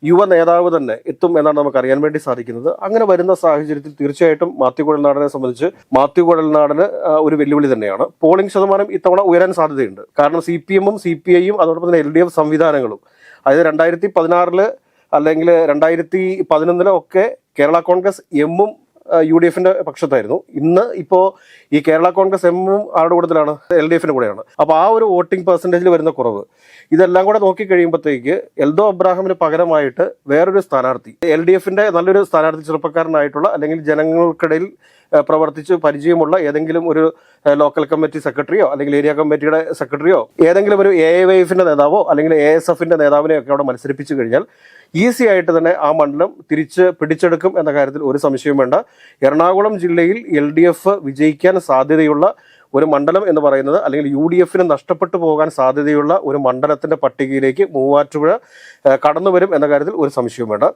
യുവ നേതാവ് തന്നെ എത്തും എന്നാണ് നമുക്ക് അറിയാൻ വേണ്ടി സാധിക്കുന്നത്. അങ്ങനെ വരുന്ന സാഹചര്യത്തിൽ തീർച്ചയായിട്ടും മാത്യു കുഴൽനാടനെ സംബന്ധിച്ച് മാത്യു കുഴൽനാടന് ഒരു വെല്ലുവിളി തന്നെയാണ്. പോളിംഗ് ശതമാനം ഇത്തവണ ഉയരാൻ സാധ്യതയുണ്ട്. കാരണം CPM-ഉം CPI-യും അതോടൊപ്പം തന്നെ LDF സംവിധാനങ്ങളും, അതായത് 2016 അല്ലെങ്കിൽ 2011 ഒക്കെ കേരള കോൺഗ്രസ് എമ്മും UDF-ന്റെ പക്ഷത്തായിരുന്നു. ഇപ്പോൾ ഈ കേരള കോൺഗ്രസ് എമ്മും ആരുടെ കൂട്ടത്തിലാണ്? LDF-ന്റെ കൂടെയാണ്. അപ്പോൾ ആ ഒരു വോട്ടിംഗ് പെർസെൻറ്റേജിൽ വരുന്ന കുറവ്, ഇതെല്ലാം കൂടെ നോക്കിക്കഴിയുമ്പോഴത്തേക്ക് എൽദോ അബ്രാഹിമിന് പകരമായിട്ട് വേറൊരു സ്ഥാനാർത്ഥി, LDF-ന്റെ നല്ലൊരു സ്ഥാനാർത്ഥി, ചെറുപ്പക്കാരനായിട്ടുള്ള അല്ലെങ്കിൽ ജനങ്ങൾക്കിടയിൽ പ്രവർത്തിച്ച് പരിചയമുള്ള ഏതെങ്കിലും ഒരു ലോക്കൽ കമ്മിറ്റി സെക്രട്ടറിയോ അല്ലെങ്കിൽ ഏരിയ കമ്മിറ്റിയുടെ സെക്രട്ടറിയോ ഏതെങ്കിലും ഒരു AIYF-ന്റെ നേതാവോ അല്ലെങ്കിൽ ASF-ന്റെ നേതാവിനെയൊക്കെ അവിടെ മത്സരിപ്പിച്ചു കഴിഞ്ഞാൽ ഈസി ആയിട്ട് തന്നെ ആ മണ്ഡലം തിരിച്ച് പിടിച്ചെടുക്കും എന്ന കാര്യത്തിൽ ഒരു സംശയവും വേണ്ട. എറണാകുളം ജില്ലയിൽ LDF വിജയിക്കാൻ സാധ്യതയുള്ള ഒരു മണ്ഡലം എന്ന് പറയുന്നത്, അല്ലെങ്കിൽ UDF-ന് നഷ്ടപ്പെട്ടു പോകാൻ സാധ്യതയുള്ള ഒരു മണ്ഡലത്തിന്റെ പട്ടികയിലേക്ക് മൂവാറ്റുപുഴ കടന്നു വരും എന്ന കാര്യത്തിൽ ഒരു സംശയവും വേണ്ട.